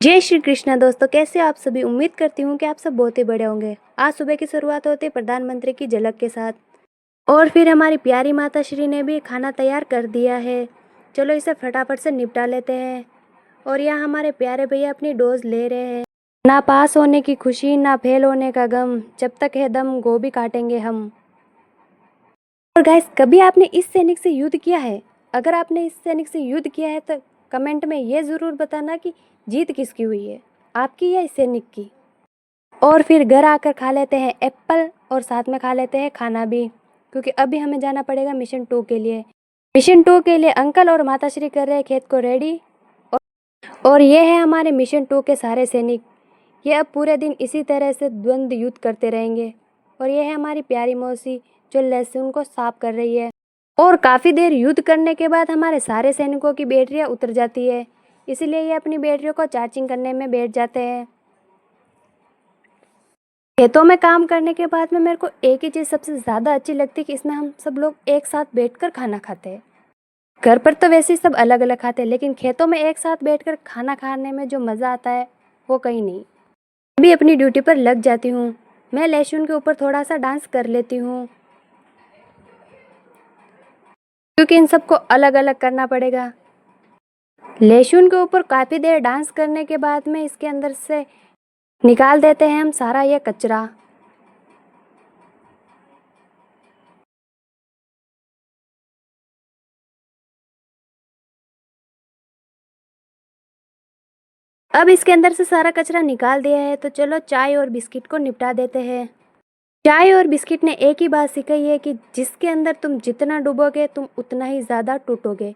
जय श्री कृष्णा दोस्तों, कैसे आप सभी। उम्मीद करती हूँ कि आप सब बहुत ही बड़े होंगे। आज सुबह की शुरुआत होती है प्रधानमंत्री की झलक के साथ और फिर हमारी प्यारी माता श्री ने भी खाना तैयार कर दिया है। चलो इसे फटाफट से निपटा लेते हैं। और यहाँ हमारे प्यारे भैया अपनी डोज ले रहे हैं। ना पास होने की खुशी ना फेल होने का गम, जब तक है दम गोभी काटेंगे हम। और गाइस, कभी आपने इस सैनिक से युद्ध किया है? अगर आपने इस सैनिक से युद्ध किया है तो कमेंट में ये ज़रूर बताना कि जीत किसकी हुई है, आपकी या इस सैनिक की। और फिर घर आकर खा लेते हैं एप्पल और साथ में खा लेते हैं खाना भी, क्योंकि अभी हमें जाना पड़ेगा मिशन 2 के लिए। मिशन 2 के लिए अंकल और माताश्री कर रहे हैं खेत को रेडी। और ये है हमारे मिशन 2 के सारे सैनिक। ये अब पूरे दिन इसी तरह से द्वंद्व युद्ध करते रहेंगे। और ये है हमारी प्यारी मौसी जो लहसुन को साफ कर रही है। और काफ़ी देर युद्ध करने के बाद हमारे सारे सैनिकों की बैटरियाँ उतर जाती है, इसीलिए ये अपनी बैटरियों को चार्जिंग करने में बैठ जाते हैं। खेतों में काम करने के बाद में मेरे को एक ही चीज़ सबसे ज़्यादा अच्छी लगती है कि इसमें हम सब लोग एक साथ बैठकर खाना खाते हैं। घर पर तो वैसे ही सब अलग अलग खाते हैं, लेकिन खेतों में एक साथ बैठकर खाना खाने में जो मज़ा आता है वो कहीं नहीं। अभी अपनी ड्यूटी पर लग जाती हूँ। मैं लहसुन के ऊपर थोड़ा सा डांस कर लेती हूँ, क्योंकि इन सबको अलग अलग करना पड़ेगा। लहसुन के ऊपर काफ़ी देर डांस करने के बाद में इसके अंदर से निकाल देते हैं हम सारा ये कचरा। अब इसके अंदर से सारा कचरा निकाल दिया है तो चलो चाय और बिस्किट को निपटा देते हैं। चाय और बिस्किट ने एक ही बात सिखाई है कि जिसके अंदर तुम जितना डूबोगे तुम उतना ही ज़्यादा टूटोगे।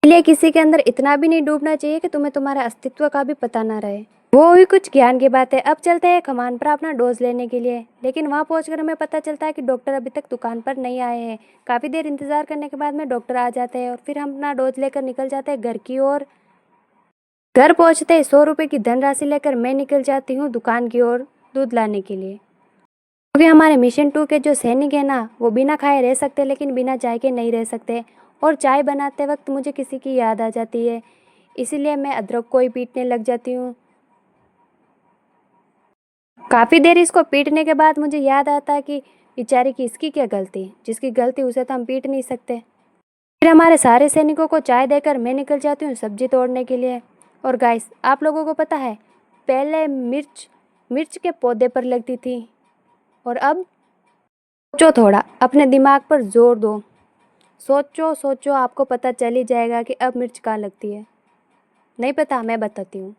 इसलिए किसी के अंदर इतना भी नहीं डूबना चाहिए कि तुम्हें तुम्हारे अस्तित्व का भी पता ना रहे। वो ही कुछ ज्ञान की बात है। अब चलते हैं कमान पर अपना डोज लेने के लिए, लेकिन वहाँ पहुँचकर हमें पता चलता है कि डॉक्टर अभी तक दुकान पर नहीं आए हैं। काफ़ी देर इंतज़ार करने के बाद में डॉक्टर आ जाते हैं और फिर हम अपना डोज लेकर निकल जाते हैं घर की ओर। घर पहुँचते ही 100 रुपये की धनराशि लेकर मैं निकल जाती हूँ दुकान की ओर दूध लाने के लिए, क्योंकि हमारे मिशन 2 के जो सैनिक है ना वो बिना खाए रह सकते लेकिन बिना चाय के नहीं रह सकते। और चाय बनाते वक्त मुझे किसी की याद आ जाती है, इसीलिए मैं अदरक को ही पीटने लग जाती हूँ। काफ़ी देर इसको पीटने के बाद मुझे याद आता है कि बेचारी की इसकी क्या गलती, जिसकी गलती उसे तो हम पीट नहीं सकते। फिर हमारे सारे सैनिकों को चाय देकर मैं निकल जाती हूँ सब्जी तोड़ने के लिए। और गाइस, आप लोगों को पता है पहले मिर्च मिर्च के पौधे पर लगती थी और अब सोचो, थोड़ा अपने दिमाग पर जोर दो। सोचो सोचो, आपको पता चल ही जाएगा कि अब मिर्च कहाँ लगती है। नहीं पता? मैं बताती हूँ।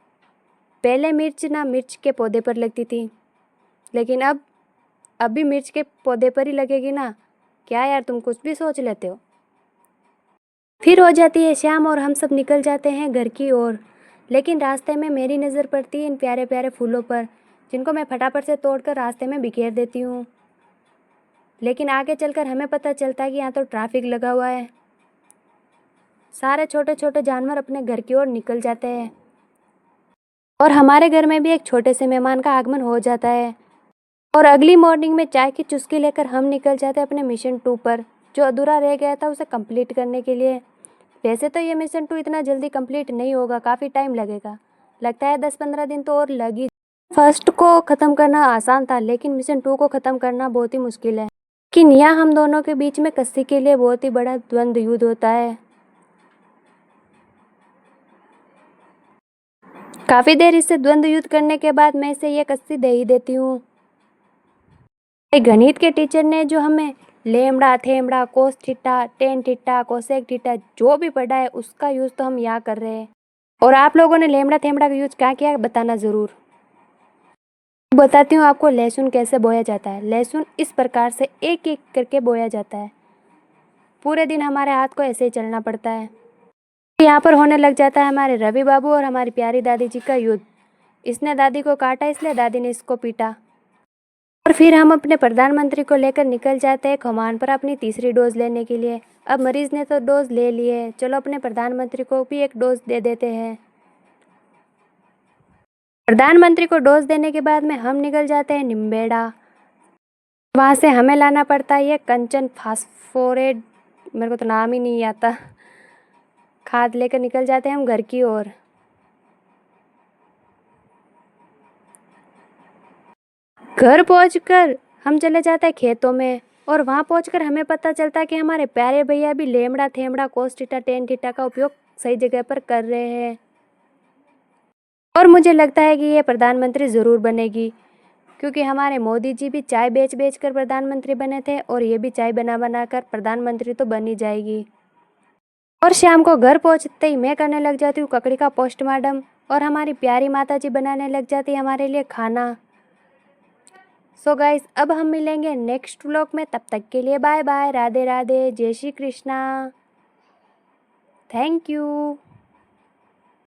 पहले मिर्च ना मिर्च के पौधे पर लगती थी, लेकिन अब भी मिर्च के पौधे पर ही लगेगी ना। क्या यार, तुम कुछ भी सोच लेते हो। फिर हो जाती है शाम और हम सब निकल जाते हैं घर की ओर। लेकिन रास्ते में मेरी नज़र पड़ती है इन प्यारे प्यारे फूलों पर, जिनको मैं फटाफट से तोड़कर रास्ते में बिखेर देती हूँ। लेकिन आगे चलकर हमें पता चलता है कि यहाँ तो ट्रैफिक लगा हुआ है। सारे छोटे छोटे जानवर अपने घर की ओर निकल जाते हैं और हमारे घर में भी एक छोटे से मेहमान का आगमन हो जाता है। और अगली मॉर्निंग में चाय की चुस्की लेकर हम निकल जाते हैं अपने मिशन 2 पर, जो अधूरा रह गया था उसे कंप्लीट करने के लिए। वैसे तो ये मिशन 2 इतना जल्दी कंप्लीट नहीं होगा, काफ़ी टाइम लगेगा। लगता है 10-15 दिन तो और लगी। फर्स्ट को ख़त्म करना आसान था, लेकिन मिशन 2 को ख़त्म करना बहुत ही मुश्किल है। लेकिन यहाँ हम दोनों के बीच में कस्सी के लिए बहुत ही बड़ा द्वंद्व युद्ध होता है। काफ़ी देर इससे द्वंद्व युद्ध करने के बाद मैं इसे ये कस्सी दे ही देती हूँ। गणित के टीचर ने जो हमें लेमड़ा थेमड़ा cos theta tan theta cosec theta जो भी पढ़ा है उसका यूज़ तो हम यहाँ कर रहे हैं। और आप लोगों ने लेमड़ा थेमड़ा का यूज़ क्या किया बताना ज़रूर। बताती हूँ आपको लहसुन कैसे बोया जाता है। लहसुन इस प्रकार से एक एक करके बोया जाता है। पूरे दिन हमारे हाथ को ऐसे ही चलना पड़ता है। यहाँ पर होने लग जाता है हमारे रवि बाबू और हमारी प्यारी दादी जी का युद्ध। इसने दादी को काटा, इसलिए दादी ने इसको पीटा। और फिर हम अपने प्रधानमंत्री को लेकर निकल जाते हैं कमान पर अपनी तीसरी डोज लेने के लिए। अब मरीज ने तो डोज ले ली है, चलो अपने प्रधानमंत्री को भी एक डोज दे देते हैं। प्रधानमंत्री को डोज देने के बाद में हम निकल जाते हैं निम्बेड़ा। वहाँ से हमें लाना पड़ता है ये कंचन फास्फोरेट, मेरे को तो नाम ही नहीं आता, खाद लेकर निकल जाते हैं हम घर की ओर। घर पहुंचकर हम चले जाते हैं खेतों में और वहां पहुंचकर हमें पता चलता है कि हमारे प्यारे भैया भी लेमड़ा थेमड़ा कोस थीटा टेन थीटा का उपयोग सही जगह पर कर रहे हैं। और मुझे लगता है कि ये प्रधानमंत्री ज़रूर बनेगी, क्योंकि हमारे मोदी जी भी चाय बेच बेच कर प्रधानमंत्री बने थे और ये भी चाय बना बना कर प्रधानमंत्री तो बन ही जाएगी। और शाम को घर पहुंचते ही मैं करने लग जाती हूँ ककड़ी का पोस्टमार्टम और हमारी प्यारी माता जी बनाने लग जाती है हमारे लिए खाना। सो गाइस, अब हम मिलेंगे नेक्स्ट व्लॉग में, तब तक के लिए बाय बाय, राधे राधे, जय श्री कृष्णा, थैंक यू।